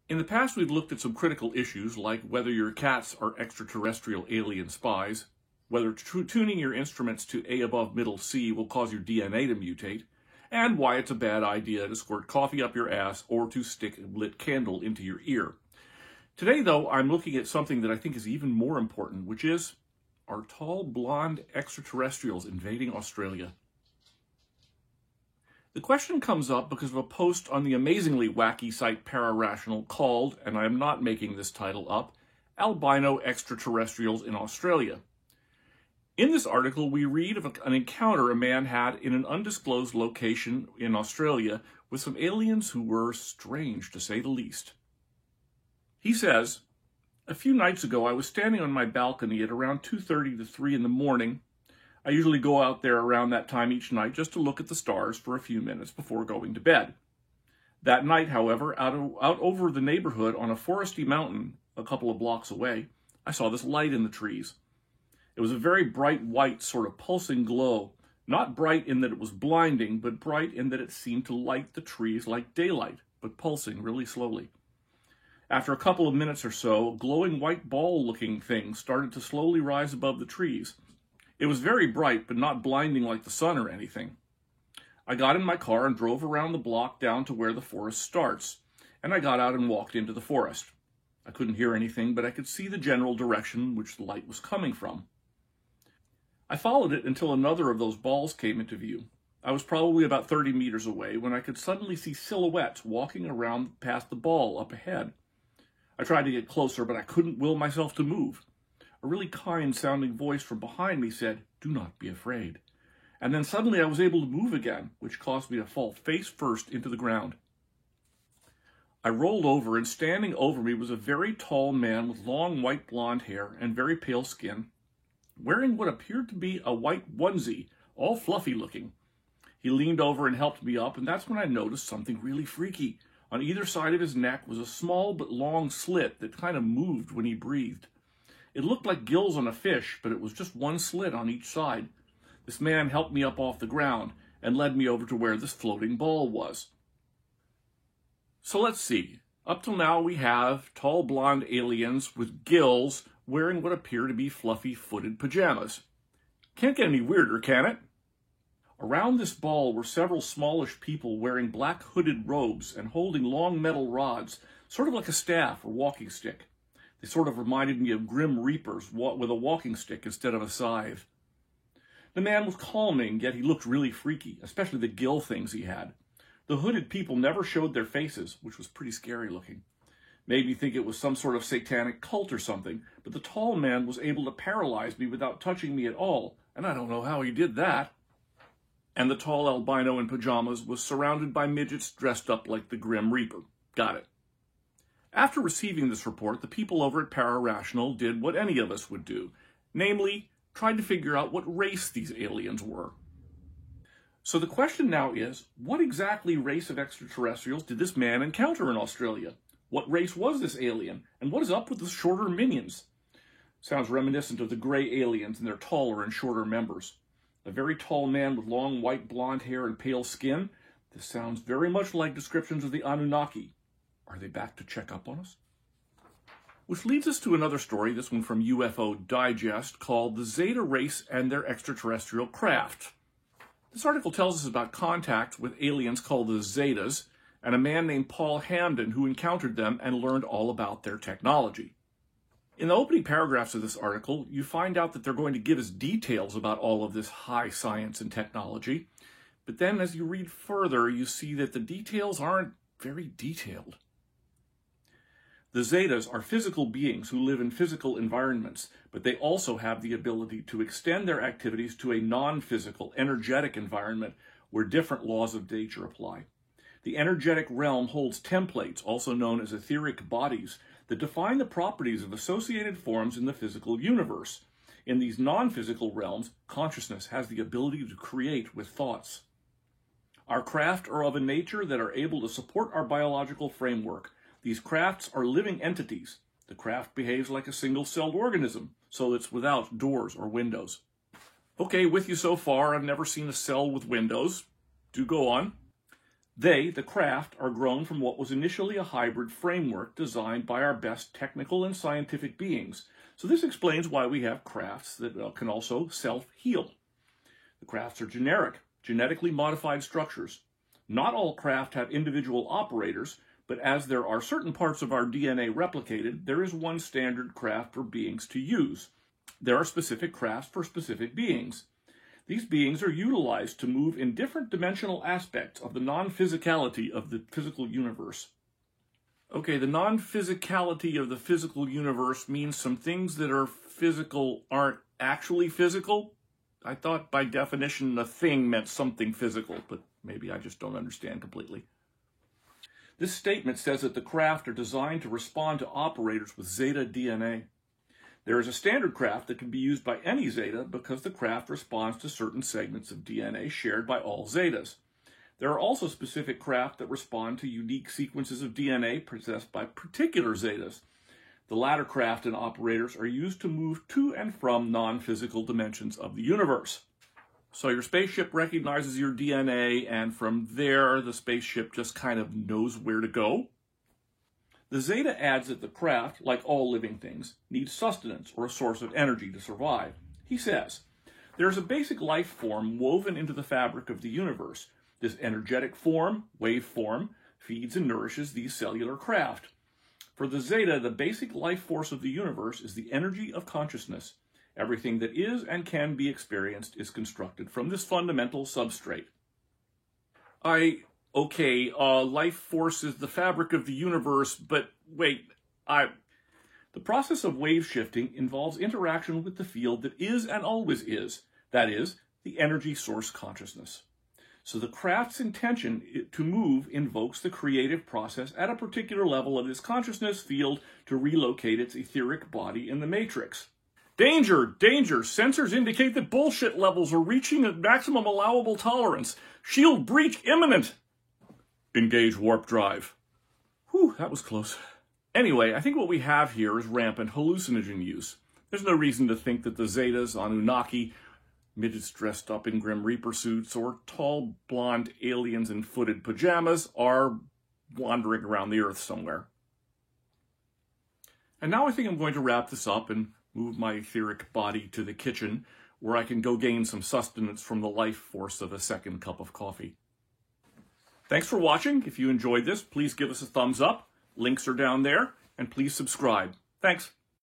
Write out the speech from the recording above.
In the past, we've looked at some critical issues like whether your cats are extraterrestrial alien spies, whether tuning your instruments to A above middle C will cause your DNA to mutate, and why it's a bad idea to squirt coffee up your ass or to stick a lit candle into your ear. Today, though, I'm looking at something that I think is even more important, which is, are tall, blonde extraterrestrials invading Australia? The question comes up because of a post on the amazingly wacky site Pararational called, and I am not making this title up, Albino Extraterrestrials in Australia. In this article, we read of an encounter a man had in an undisclosed location in Australia with some aliens who were strange, to say the least. He says, "A few nights ago, I was standing on my balcony at around 2:30 to 3 in the morning. I usually go out there around that time each night just to look at the stars for a few minutes before going to bed. That night, however, out over the neighborhood on a foresty mountain a couple of blocks away, I saw this light in the trees. It was a very bright white sort of pulsing glow, not bright in that it was blinding, but bright in that it seemed to light the trees like daylight, but pulsing really slowly. After a couple of minutes or so, a glowing white ball-looking thing started to slowly rise above the trees. It was very bright, but not blinding like the sun or anything. I got in my car and drove around the block down to where the forest starts, and I got out and walked into the forest. I couldn't hear anything, but I could see the general direction which the light was coming from. I followed it until another of those balls came into view. I was probably about 30 meters away when I could suddenly see silhouettes walking around past the ball up ahead. I tried to get closer, but I couldn't will myself to move. A really kind-sounding voice from behind me said, 'Do not be afraid.' And then suddenly I was able to move again, which caused me to fall face first into the ground. I rolled over, and standing over me was a very tall man with long white blonde hair and very pale skin, wearing what appeared to be a white onesie, all fluffy looking. He leaned over and helped me up, and that's when I noticed something really freaky. On either side of his neck was a small but long slit that kind of moved when he breathed. It looked like gills on a fish, but it was just one slit on each side. This man helped me up off the ground and led me over to where this floating ball was. So let's see. Up till now we have tall blonde aliens with gills wearing what appear to be fluffy footed pajamas. Can't get any weirder, can it? Around this ball were several smallish people wearing black hooded robes and holding long metal rods, sort of like a staff or walking stick. They sort of reminded me of Grim Reapers with a walking stick instead of a scythe. The man was calming, yet he looked really freaky, especially the gill things he had. The hooded people never showed their faces, which was pretty scary looking. Made me think it was some sort of satanic cult or something, but the tall man was able to paralyze me without touching me at all, and I don't know how he did that. And the tall albino in pajamas was surrounded by midgets dressed up like the Grim Reaper. Got it. After receiving this report, the people over at Pararational did what any of us would do, namely, tried to figure out what race these aliens were. So the question now is, what exactly race of extraterrestrials did this man encounter in Australia? What race was this alien, and what is up with the shorter minions? Sounds reminiscent of the gray aliens and their taller and shorter members. A very tall man with long white blonde hair and pale skin. This sounds very much like descriptions of the Anunnaki. Are they back to check up on us? Which leads us to another story, this one from UFO Digest, called The Zeta Race and Their Extraterrestrial Craft. This article tells us about contact with aliens called the Zetas, and a man named Paul Hamden who encountered them and learned all about their technology. In the opening paragraphs of this article, you find out that they're going to give us details about all of this high science and technology, but then as you read further, you see that the details aren't very detailed. The Zetas are physical beings who live in physical environments, but they also have the ability to extend their activities to a non-physical, energetic environment where different laws of nature apply. The energetic realm holds templates, also known as etheric bodies, that define the properties of associated forms in the physical universe. In these non-physical realms, consciousness has the ability to create with thoughts. Our craft are of a nature that are able to support our biological framework. These crafts are living entities. The craft behaves like a single-celled organism, so it's without doors or windows. Okay, with you so far, I've never seen a cell with windows. Do go on. They, the craft, are grown from what was initially a hybrid framework designed by our best technical and scientific beings. So this explains why we have crafts that can also self-heal. The crafts are generic, genetically modified structures. Not all craft have individual operators, but as there are certain parts of our DNA replicated, there is one standard craft for beings to use. There are specific crafts for specific beings. These beings are utilized to move in different dimensional aspects of the non-physicality of the physical universe. Okay, the non-physicality of the physical universe means some things that are physical aren't actually physical. I thought by definition a thing meant something physical, but maybe I just don't understand completely. This statement says that the craft are designed to respond to operators with Zeta DNA. There is a standard craft that can be used by any Zeta because the craft responds to certain segments of DNA shared by all Zetas. There are also specific craft that respond to unique sequences of DNA possessed by particular Zetas. The latter craft and operators are used to move to and from non-physical dimensions of the universe. So your spaceship recognizes your DNA, and from there, the spaceship just kind of knows where to go. The Zeta adds that the craft, like all living things, needs sustenance or a source of energy to survive. He says, there is a basic life form woven into the fabric of the universe. This energetic form, wave form, feeds and nourishes these cellular craft. For the Zeta, the basic life force of the universe is the energy of consciousness. Everything that is and can be experienced is constructed from this fundamental substrate. Okay, life force is the fabric of the universe, but wait, The process of wave shifting involves interaction with the field that is and always is, that is, the energy source consciousness. So the craft's intention to move invokes the creative process at a particular level of this consciousness field to relocate its etheric body in the matrix. Danger! Danger! Sensors indicate that bullshit levels are reaching a maximum allowable tolerance. Shield breach imminent! Engage warp drive. Whew, that was close. Anyway, I think what we have here is rampant hallucinogen use. There's no reason to think that the Zetas on Unaki, midgets dressed up in Grim Reaper suits, or tall blonde aliens in footed pajamas are wandering around the Earth somewhere. And now I think I'm going to wrap this up and move my etheric body to the kitchen, where I can go gain some sustenance from the life force of a second cup of coffee. Thanks for watching. If you enjoyed this, please give us a thumbs up. Links are down there, and please subscribe. Thanks.